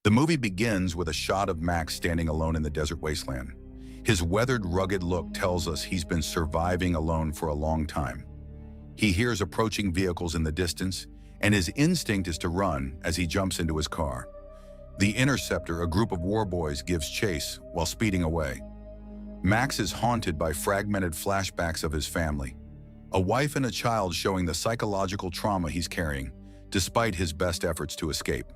The movie begins with a shot of Max standing alone in the desert wasteland. His weathered, rugged look tells us he's been surviving alone for a long time. He hears approaching vehicles in the distance, and his instinct is to run as he jumps into his car. The Interceptor, a group of war boys, gives chase while speeding away. Max is haunted by fragmented flashbacks of his family, a wife and a child showing the psychological trauma he's carrying, despite his best efforts to escape.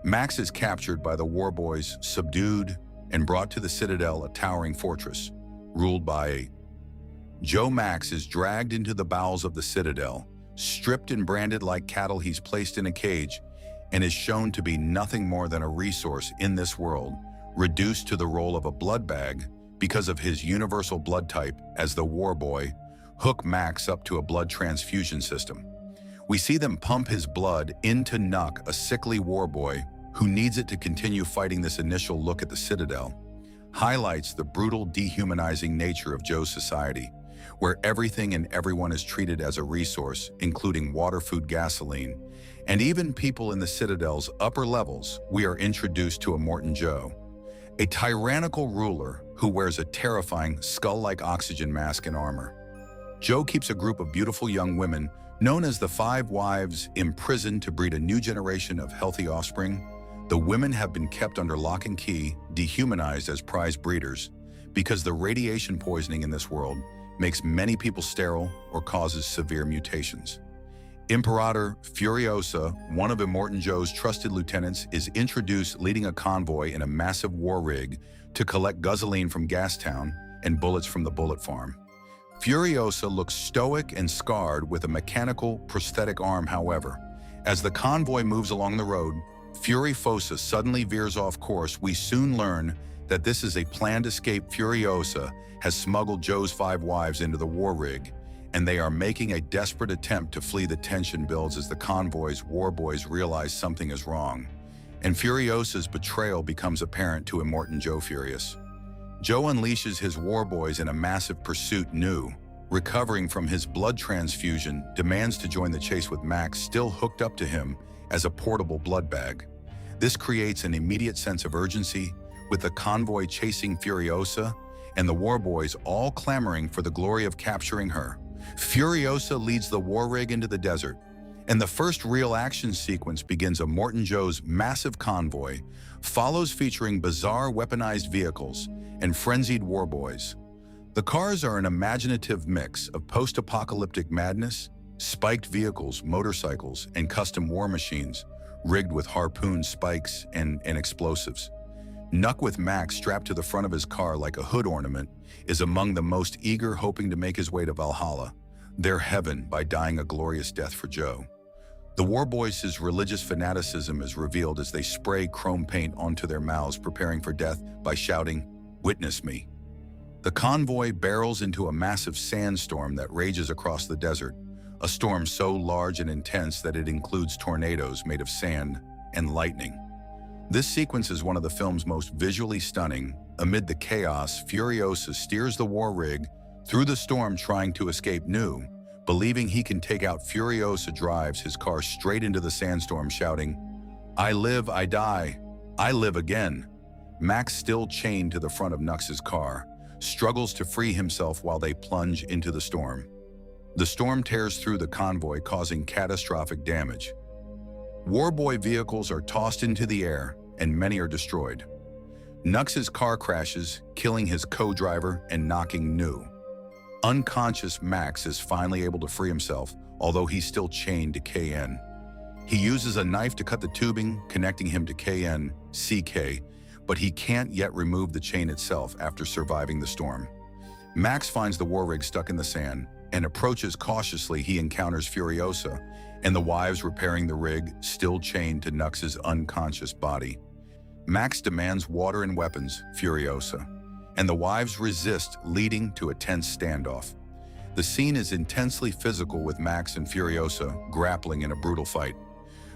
Max is captured by the war boys, subdued, and brought to the Citadel, a towering fortress, ruled by a Joe. Max is dragged into the bowels of the Citadel, stripped and branded like cattle. He's placed in a cage and is shown to be nothing more than a resource in this world, reduced to the role of a blood bag because of his universal blood type. As the war boy hook Max up to a blood transfusion system, we see them pump his blood into Nuck, a sickly war boy who needs it to continue fighting. This initial look at the Citadel highlights the brutal, dehumanizing nature of Joe's society, where everything and everyone is treated as a resource, including water, food, gasoline, and even people in the Citadel's upper levels. We are introduced to Immortan Joe, a tyrannical ruler who wears a terrifying skull-like oxygen mask and armor. Joe keeps a group of beautiful young women known as the Five Wives imprisoned to breed a new generation of healthy offspring. The women have been kept under lock and key, dehumanized as prize breeders, because the radiation poisoning in this world makes many people sterile or causes severe mutations. Imperator Furiosa, one of Immortan Joe's trusted lieutenants, is introduced leading a convoy in a massive war rig to collect gasoline from Gastown and bullets from the bullet farm. Furiosa looks stoic and scarred with a mechanical prosthetic arm. However, as the convoy moves along the road, Furiosa suddenly veers off course. We soon learn that this is a planned escape. Furiosa has smuggled Joe's 5 wives into the war rig, and they are making a desperate attempt to flee. The tension builds as the convoy's war boys realize something is wrong, and Furiosa's betrayal becomes apparent to Immortan Joe. Furious, Joe unleashes his war boys in a massive pursuit. New, recovering from his blood transfusion, demands to join the chase with Max still hooked up to him as a portable blood bag. This creates an immediate sense of urgency, with the convoy chasing Furiosa and the war boys all clamoring for the glory of capturing her. Furiosa leads the war rig into the desert, and the first real action sequence begins. Immortan Joe's massive convoy follows, featuring bizarre weaponized vehicles and frenzied war boys. The cars are an imaginative mix of post-apocalyptic madness, spiked vehicles, motorcycles, and custom war machines rigged with harpoons, spikes, and explosives. Nuck, with Max strapped to the front of his car like a hood ornament, is among the most eager, hoping to make his way to Valhalla, their heaven, by dying a glorious death for Joe. The war boys' religious fanaticism is revealed as they spray chrome paint onto their mouths, preparing for death by shouting, "Witness me." The convoy barrels into a massive sandstorm that rages across the desert, a storm so large and intense that it includes tornadoes made of sand and lightning. This sequence is one of the film's most visually stunning. Amid the chaos, Furiosa steers the war rig through the storm, trying to escape. New, believing he can take out Furiosa, drives his car straight into the sandstorm, shouting, "I live, I die, I live again." Max, still chained to the front of Nux's car, struggles to free himself while they plunge into the storm. The storm tears through the convoy, causing catastrophic damage. Warboy vehicles are tossed into the air, and many are destroyed. Nux's car crashes, killing his co-driver and knocking New. Unconscious Max is finally able to free himself, although he's still chained to KN. He uses a knife to cut the tubing, connecting him to KN/CK, but he can't yet remove the chain itself after surviving the storm. Max finds the war rig stuck in the sand and approaches cautiously. He encounters Furiosa and the wives repairing the rig, still chained to Nux's unconscious body. Max demands water and weapons, Furiosa, and the wives resist, leading to a tense standoff. The scene is intensely physical, with Max and Furiosa grappling in a brutal fight.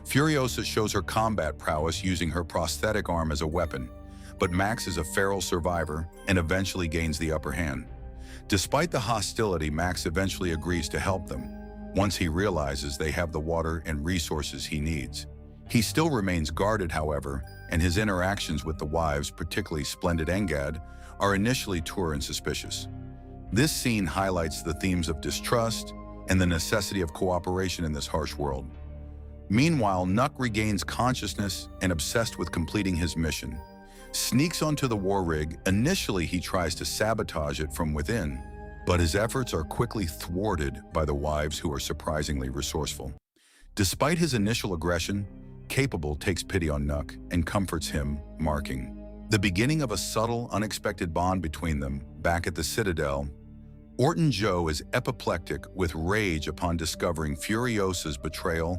Furiosa shows her combat prowess, using her prosthetic arm as a weapon, but Max is a feral survivor and eventually gains the upper hand. Despite the hostility, Max eventually agrees to help them once he realizes they have the water and resources he needs. He still remains guarded, however, and his interactions with the wives, particularly Splendid Engad, are initially tour and suspicious. This scene highlights the themes of distrust and the necessity of cooperation in this harsh world. Meanwhile, Nuck regains consciousness and, obsessed with completing his mission, sneaks onto the war rig. Initially, he tries to sabotage it from within, but his efforts are quickly thwarted by the wives, who are surprisingly resourceful. Despite his initial aggression, Capable takes pity on Nuck and comforts him, marking the beginning of a subtle, unexpected bond between them. Back at the Citadel, Orton Joe is apoplectic with rage upon discovering Furiosa's betrayal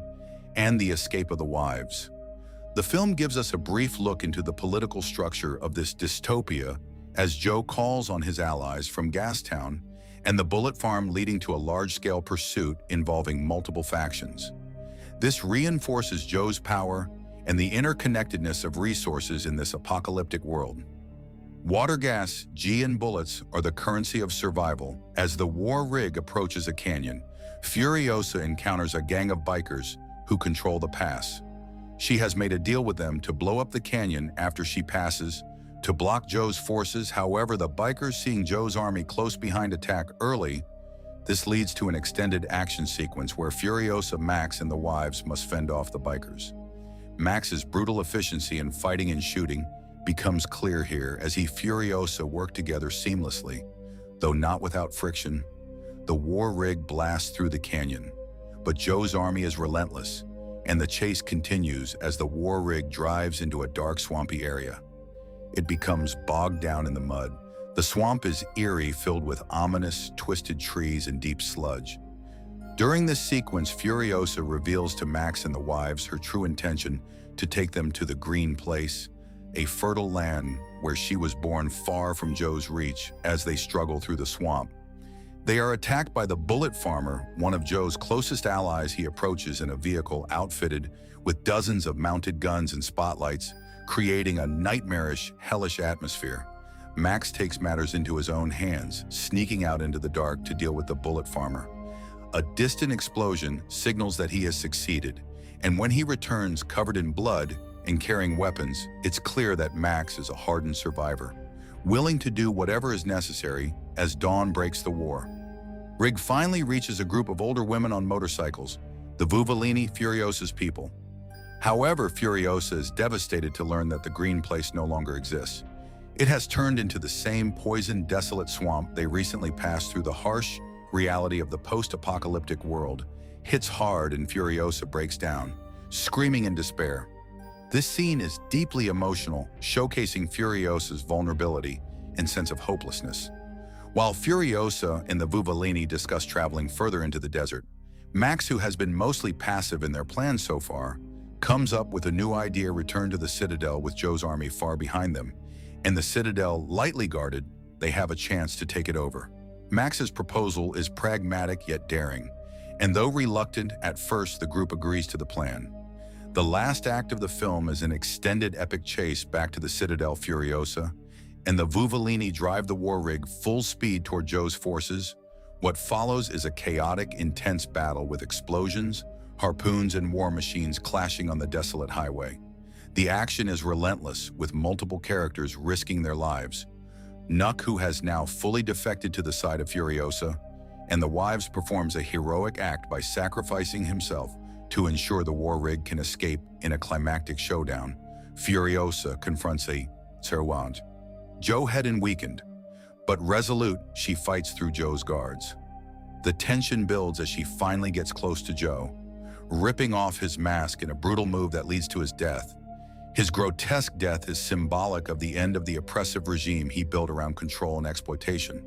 and the escape of the wives. The film gives us a brief look into the political structure of this dystopia as Joe calls on his allies from Gastown and the Bullet Farm, leading to a large-scale pursuit involving multiple factions. This reinforces Joe's power and the interconnectedness of resources in this apocalyptic world. Water gas, G, and bullets are the currency of survival. As the war rig approaches a canyon, Furiosa encounters a gang of bikers who control the pass. She has made a deal with them to blow up the canyon after she passes to block Joe's forces. However, the bikers, seeing Joe's army close behind, attack early. This leads to an extended action sequence where Furiosa, Max, and the wives must fend off the bikers. Max's brutal efficiency in fighting and shooting becomes clear here as he and Furiosa work together seamlessly, though not without friction. The war rig blasts through the canyon, but Joe's army is relentless, and the chase continues as the war rig drives into a dark, swampy area. It becomes bogged down in the mud. The swamp is eerie, filled with ominous, twisted trees and deep sludge. During this sequence, Furiosa reveals to Max and the wives her true intention to take them to the Green Place, a fertile land where she was born, far from Joe's reach. As they struggle through the swamp, they are attacked by the Bullet Farmer, one of Joe's closest allies. He approaches in a vehicle outfitted with dozens of mounted guns and spotlights, creating a nightmarish, hellish atmosphere. Max takes matters into his own hands, sneaking out into the dark to deal with the Bullet Farmer. A distant explosion signals that he has succeeded, and when he returns covered in blood and carrying weapons, it's clear that Max is a hardened survivor, willing to do whatever is necessary. As dawn breaks, the war rig finally reaches a group of older women on motorcycles, the Vuvalini, Furiosa's people. However, Furiosa is devastated to learn that the Green Place no longer exists. It has turned into the same poisoned, desolate swamp they recently passed through. The harsh reality of the post-apocalyptic world hits hard, and Furiosa breaks down, screaming in despair. This scene is deeply emotional, showcasing Furiosa's vulnerability and sense of hopelessness. While Furiosa and the Vuvalini discuss traveling further into the desert, Max, who has been mostly passive in their plans so far, comes up with a new idea: return to the Citadel with Joe's army far behind them, and the Citadel lightly guarded. They have a chance to take it over. Max's proposal is pragmatic yet daring, and though reluctant at first, the group agrees to the plan. The last act of the film is an extended epic chase back to the Citadel. Furiosa and the Vuvalini drive the war rig full speed toward Joe's forces. What follows is a chaotic, intense battle with explosions, harpoons, and war machines clashing on the desolate highway. The action is relentless, with multiple characters risking their lives. Nuck, who has now fully defected to the side of Furiosa, and the wives, performs a heroic act by sacrificing himself to ensure the war rig can escape. In a climactic showdown, Furiosa confronts a tyrant. Joe, head and weakened, but resolute, she fights through Joe's guards. The tension builds as she finally gets close to Joe, ripping off his mask in a brutal move that leads to his death. His grotesque death is symbolic of the end of the oppressive regime he built around control and exploitation.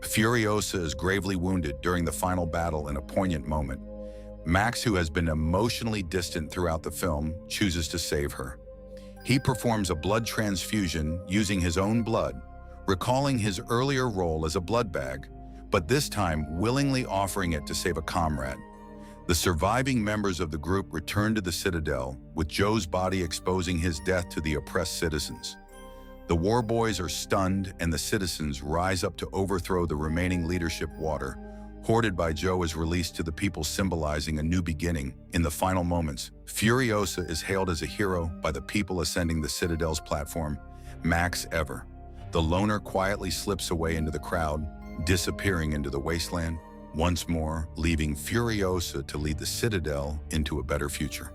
Furiosa is gravely wounded during the final battle in a poignant moment. Max, who has been emotionally distant throughout the film, chooses to save her. He performs a blood transfusion using his own blood, recalling his earlier role as a blood bag, but this time willingly offering it to save a comrade. The surviving members of the group return to the Citadel, with Joe's body exposing his death to the oppressed citizens. The war boys are stunned, and the citizens rise up to overthrow the remaining leadership. Hoarded by Joe is released to the people, symbolizing a new beginning. In the final moments, Furiosa is hailed as a hero by the people ascending the Citadel's platform. Max Ever. The loner quietly slips away into the crowd, disappearing into the wasteland, once more leaving Furiosa to lead the Citadel into a better future.